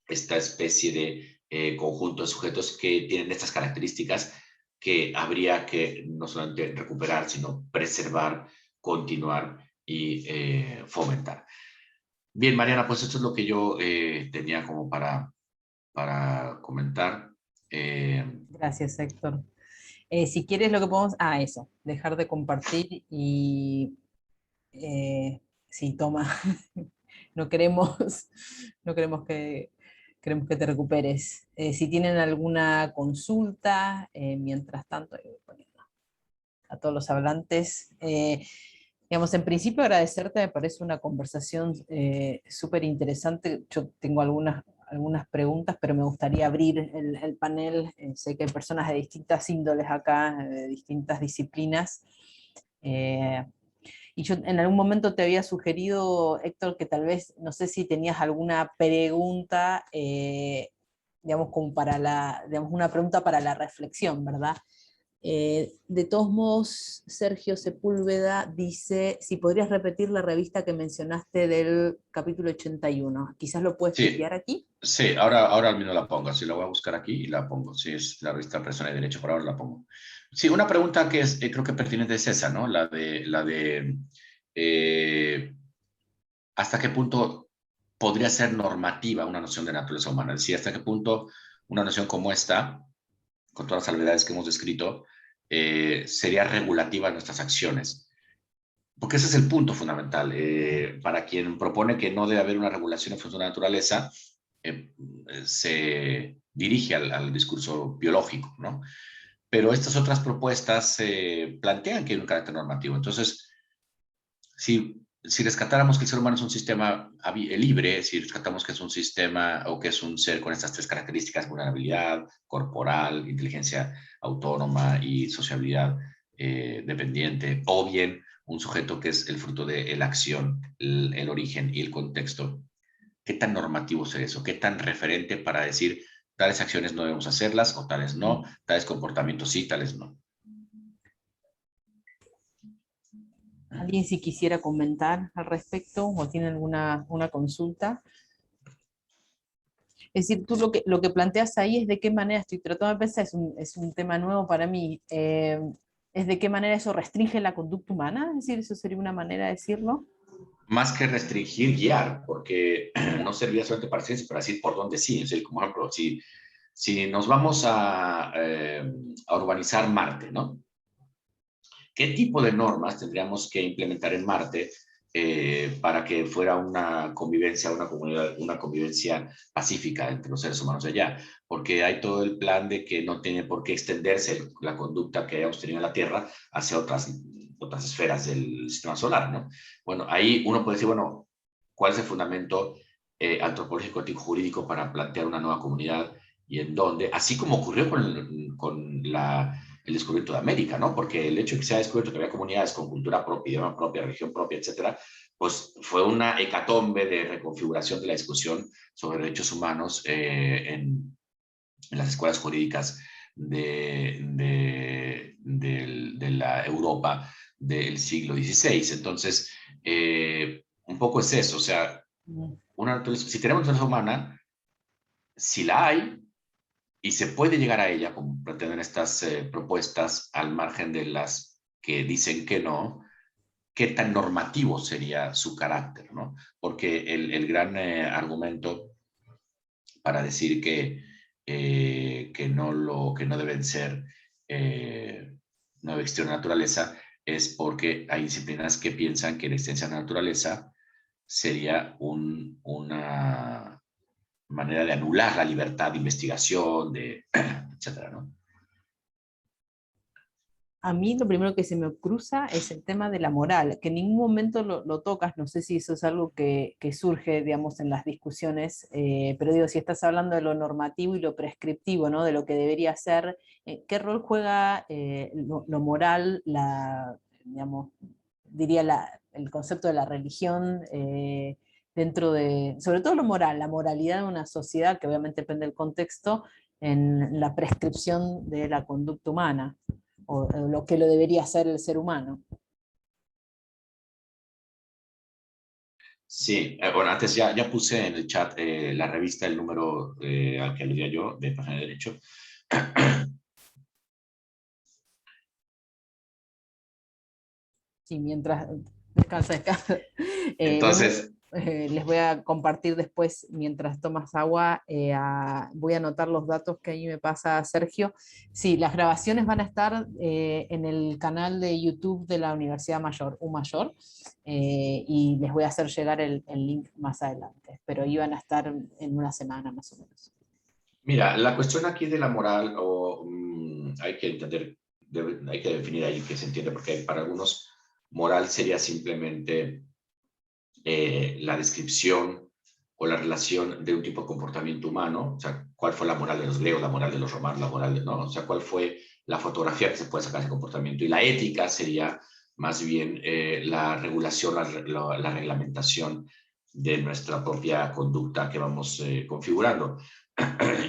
esta especie de conjunto de sujetos que tienen estas características que habría que no solamente recuperar, sino preservar, continuar y fomentar. Bien, Mariana, pues esto es lo que yo tenía como para comentar. Gracias, Héctor. Si quieres lo que podemos... Ah, eso, dejar de compartir y... sí, toma. No queremos, no queremos que te recuperes. Si tienen alguna consulta, mientras tanto, voy poniendo a todos los hablantes. Digamos, en principio agradecerte, me parece una conversación súper interesante. Yo tengo algunas preguntas, pero me gustaría abrir el panel. Sé que hay personas de distintas índoles acá, de distintas disciplinas. Eh, y yo en algún momento te había sugerido, Héctor, que tal vez, no sé si tenías alguna pregunta, digamos, como para digamos, una pregunta para la reflexión, ¿verdad? De todos modos, Sergio Sepúlveda dice, si podrías repetir la revista que mencionaste del capítulo 81. Quizás lo puedes Sí, tuitear aquí. sí, ahora al menos la pongo. Sí, la voy a buscar aquí y la pongo. Sí, es la revista Persona y Derecho, por ahora la pongo. Sí, una pregunta que es, creo que pertinente es esa, ¿no? La de eh, ¿hasta qué punto podría ser normativa una noción de naturaleza humana? Es decir, ¿hasta qué punto una noción como esta, con todas las salvedades que hemos descrito, sería regulativa en nuestras acciones? Porque ese es el punto fundamental. Para quien propone que no debe haber una regulación en función de la naturaleza, se dirige al discurso biológico, ¿no? Pero estas otras propuestas plantean que hay un carácter normativo. Entonces, si rescatáramos que el ser humano es un sistema libre, si rescatamos que es un sistema o que es un ser con estas tres características, vulnerabilidad corporal, inteligencia autónoma y sociabilidad dependiente, o bien un sujeto que es el fruto de la acción, el origen y el contexto, ¿qué tan normativo es eso? ¿Qué tan referente para decir tales acciones no debemos hacerlas o tales no, tales comportamientos sí, tales no? ¿Alguien si quisiera comentar al respecto o tiene alguna una consulta? Es decir, tú lo que planteas ahí es de qué manera, estoy tratando de pensar, es un tema nuevo para mí, es de qué manera eso restringe la conducta humana, es decir, eso sería una manera de decirlo. Más que restringir, guiar, porque no Ya. servía solamente para ciencia, para decir por dónde sí. Es decir, como ejemplo, si nos vamos a urbanizar Marte, ¿no? ¿Qué tipo de normas tendríamos que implementar en Marte para que fuera una convivencia, una comunidad, una convivencia pacífica entre los seres humanos de allá? Porque hay todo el plan de que no tiene por qué extenderse la conducta que hayamos tenido en la Tierra hacia otras esferas del sistema solar, ¿no? Bueno, ahí uno puede decir, bueno, ¿cuál es el fundamento antropológico, ético, jurídico para plantear una nueva comunidad y en dónde? Así como ocurrió con el descubrimiento de América, ¿no? Porque el hecho de que se haya descubierto que había comunidades con cultura propia, idioma propia, religión propia, etcétera, pues fue una hecatombe de reconfiguración de la discusión sobre derechos humanos en las escuelas jurídicas de la Europa del siglo XVI. Entonces, un poco es eso, o sea, si tenemos naturaleza humana, si la hay, y se puede llegar a ella, como pretenden estas propuestas, al margen de las que dicen que no, qué tan normativo sería su carácter, ¿no? Porque el gran argumento para decir que no deben ser, no debe existir una naturaleza, es porque hay disciplinas que piensan que la existencia de la naturaleza sería una manera de anular la libertad de investigación, etcétera, ¿no? A mí lo primero que se me cruza es el tema de la moral, que en ningún momento lo tocas, no sé si eso es algo que surge, digamos, en las discusiones, pero digo, si estás hablando de lo normativo y lo prescriptivo, ¿no? De lo que debería ser, ¿qué rol juega lo moral, digamos, diría el concepto de la religión dentro de, sobre todo lo moral, la moralidad de una sociedad, que obviamente depende del contexto, en la prescripción de la conducta humana? O lo que lo debería hacer el ser humano. Sí, bueno, antes ya puse en el chat la revista, el número al que aludía yo, de Página de Derecho. Sí, mientras descansa. Entonces, les voy a compartir después, mientras tomas agua, voy a anotar los datos que ahí me pasa Sergio. Sí, las grabaciones van a estar en el canal de YouTube de la Universidad Mayor, UMayor, y les voy a hacer llegar el link más adelante, pero iban a estar en una semana más o menos. Mira, la cuestión aquí de la moral, hay que entender, hay que definir ahí qué se entiende, porque para algunos moral sería simplemente la descripción o la relación de un tipo de comportamiento humano, o sea, cuál fue la moral de los griegos, la moral de los romanos, la moral de, ¿no? O sea, cuál fue la fotografía que se puede sacar de ese comportamiento. Y la ética sería más bien la regulación, la reglamentación de nuestra propia conducta que vamos configurando.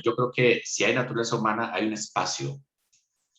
Yo creo que si hay naturaleza humana, hay un espacio,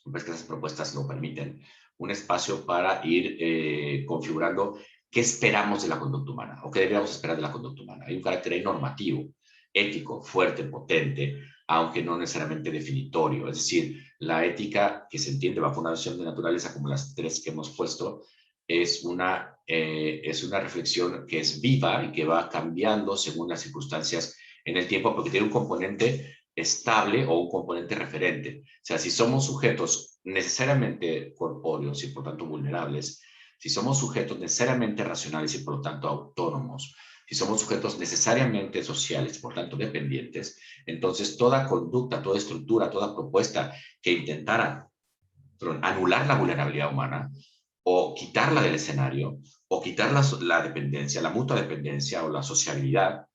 pues que esas propuestas lo permiten, un espacio para ir configurando qué esperamos de la conducta humana o qué deberíamos esperar de la conducta humana. Hay un carácter normativo, ético, fuerte, potente, aunque no necesariamente definitorio. Es decir, la ética que se entiende bajo una noción de naturaleza como las tres que hemos puesto es una reflexión que es viva y que va cambiando según las circunstancias en el tiempo, porque tiene un componente estable o un componente referente. O sea, si somos sujetos necesariamente corpóreos y por tanto vulnerables, si somos sujetos necesariamente racionales y por lo tanto autónomos, si somos sujetos necesariamente sociales, por tanto dependientes, entonces toda conducta, toda estructura, toda propuesta que intentara anular la vulnerabilidad humana o quitarla del escenario o quitar la dependencia, la mutua dependencia o la sociabilidad,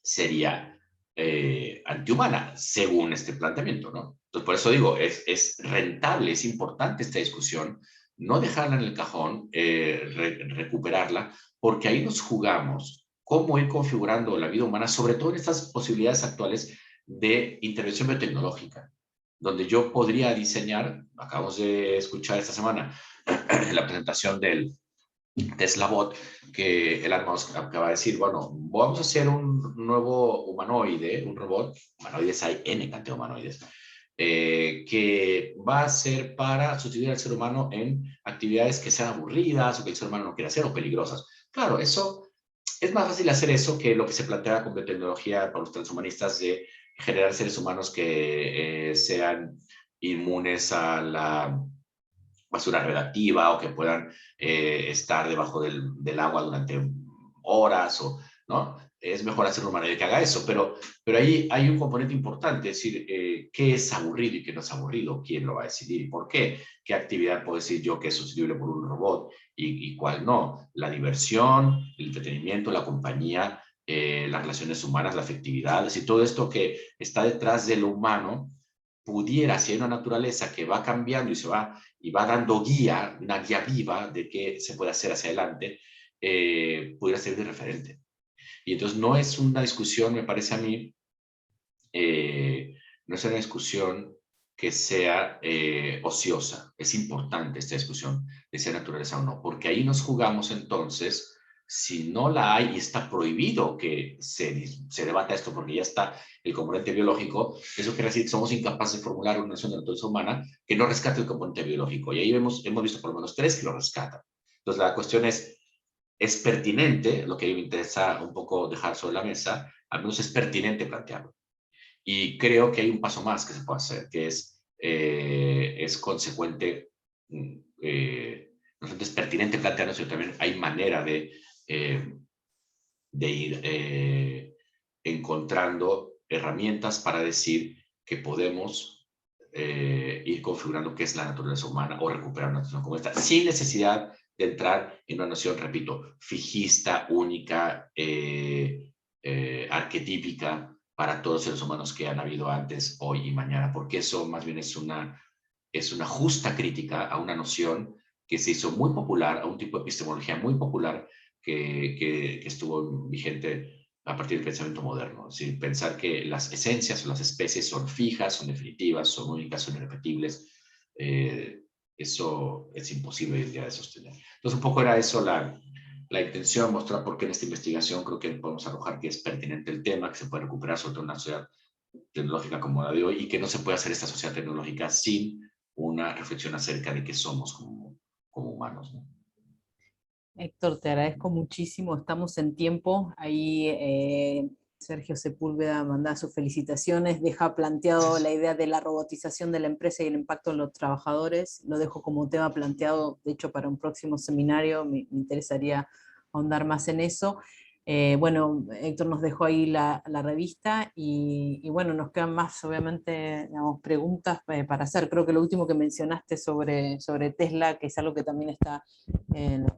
sería antihumana, según este planteamiento, ¿no? Entonces, por eso digo, es rentable, es importante esta discusión, no dejarla en el cajón, recuperarla, porque ahí nos jugamos cómo ir configurando la vida humana, sobre todo en estas posibilidades actuales de intervención biotecnológica, donde yo podría diseñar, acabamos de escuchar esta semana la presentación del Tesla Bot, que Elon Musk acaba de decir, bueno, vamos a hacer un nuevo humanoide, un robot, humanoides hay N cantidad de humanoides, que va a ser para sustituir al ser humano en actividades que sean aburridas o que el ser humano no quiera hacer o peligrosas. Claro, eso es más fácil hacer eso que lo que se plantea con biotecnología para los transhumanistas de generar seres humanos que sean inmunes a la basura redactiva o que puedan estar debajo del agua durante horas, o, ¿no? Es mejor hacerlo de manera que haga eso, pero ahí hay un componente importante, es decir, qué es aburrido y qué no es aburrido, quién lo va a decidir y por qué, qué actividad puedo decir yo que es sustituible por un robot y cuál no, la diversión, el entretenimiento, la compañía, las relaciones humanas, la afectividad, es decir, todo esto que está detrás de lo humano pudiera, si hay una naturaleza que va cambiando y va dando guía, una guía viva de qué se puede hacer hacia adelante, pudiera ser de referente. Y entonces no es una discusión, me parece a mí, no es una discusión que sea ociosa. Es importante esta discusión de si hay naturaleza o no, porque ahí nos jugamos entonces, si no la hay y está prohibido que se debata esto porque ya está el componente biológico, eso quiere decir que somos incapaces de formular una noción de naturaleza humana que no rescate el componente biológico. Y ahí hemos visto por lo menos tres que lo rescatan. Entonces la cuestión es pertinente, lo que a mí me interesa un poco dejar sobre la mesa, al menos es pertinente plantearlo. Y creo que hay un paso más que se puede hacer, que es consecuente, no solamente es pertinente plantearlo, sino también hay manera de ir encontrando herramientas para decir que podemos ir configurando qué es la naturaleza humana o recuperar una noción como esta, sin necesidad de entrar en una noción, repito, fijista, única, arquetípica para todos los seres humanos que han habido antes, hoy y mañana, porque eso más bien es una justa crítica a una noción que se hizo muy popular, a un tipo de epistemología muy popular que estuvo vigente a partir del pensamiento moderno. Es decir, pensar que las esencias o las especies son fijas, son definitivas, son únicas, son irrepetibles, eso es imposible hoy en día de sostener. Entonces, un poco era eso la intención, mostrar por qué en esta investigación creo que podemos arrojar que es pertinente el tema, que se puede recuperar sobre todo una sociedad tecnológica como la de hoy y que no se puede hacer esta sociedad tecnológica sin una reflexión acerca de qué somos como humanos, ¿no? Héctor, te agradezco muchísimo, estamos en tiempo. Ahí Sergio Sepúlveda manda sus felicitaciones, deja planteado la idea de la robotización de la empresa y el impacto en los trabajadores. Lo dejo como un tema planteado, de hecho, para un próximo seminario. Me interesaría ahondar más en eso. Bueno, Héctor nos dejó ahí la revista y bueno, nos quedan más, obviamente, digamos, preguntas para hacer. Creo que lo último que mencionaste sobre Tesla, que es algo que también está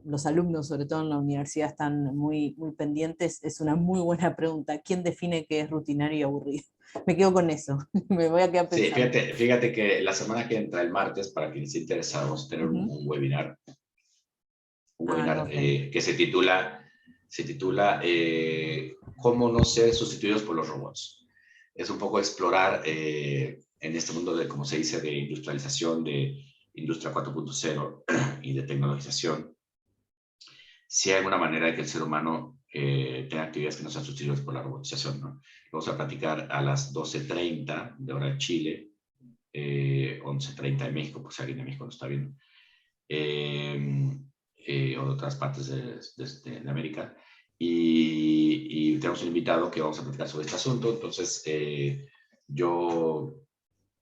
los alumnos, sobre todo en la universidad, están muy pendientes. Es una muy buena pregunta. ¿Quién define qué es rutinario y aburrido? Me quedo con eso. Me voy a quedar Sí, pensando. fíjate que la semana que entra, el martes, para quien esté interesado, vamos a tener Ujú. un Ah, webinar ok. que se titula ¿Cómo no ser sustituidos por los robots? Es un poco explorar en este mundo de, como se dice, de industrialización, de industria 4.0 y de tecnologización, si hay alguna manera de que el ser humano tenga actividades que no sean sustituidas por la robotización, ¿no? Vamos a platicar a las 12:30 de hora de Chile, 11:30 de México, por si alguien de México no está viendo, o de otras partes de América. Y tenemos un invitado que vamos a platicar sobre este asunto. Entonces, yo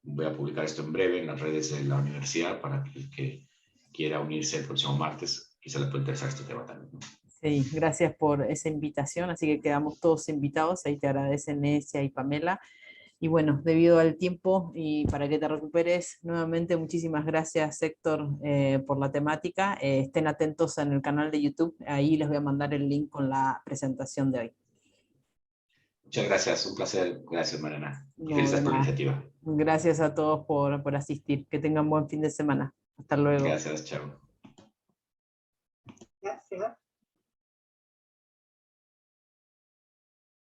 voy a publicar esto en breve en las redes de la universidad para que el que quiera unirse el próximo martes, quizá le puede interesar este tema también, ¿no? Sí, gracias por esa invitación. Así que quedamos todos invitados. Ahí te agradecen Nesia y Pamela. Y bueno, debido al tiempo y para que te recuperes nuevamente, muchísimas gracias Héctor por la temática. Estén atentos en el canal de YouTube, ahí les voy a mandar el link con la presentación de hoy. Muchas gracias, un placer. Gracias, Mariana. Y No, de felicidades por la nada. iniciativa. Gracias a todos por asistir. Que tengan buen fin de semana. Hasta luego. Gracias, chao.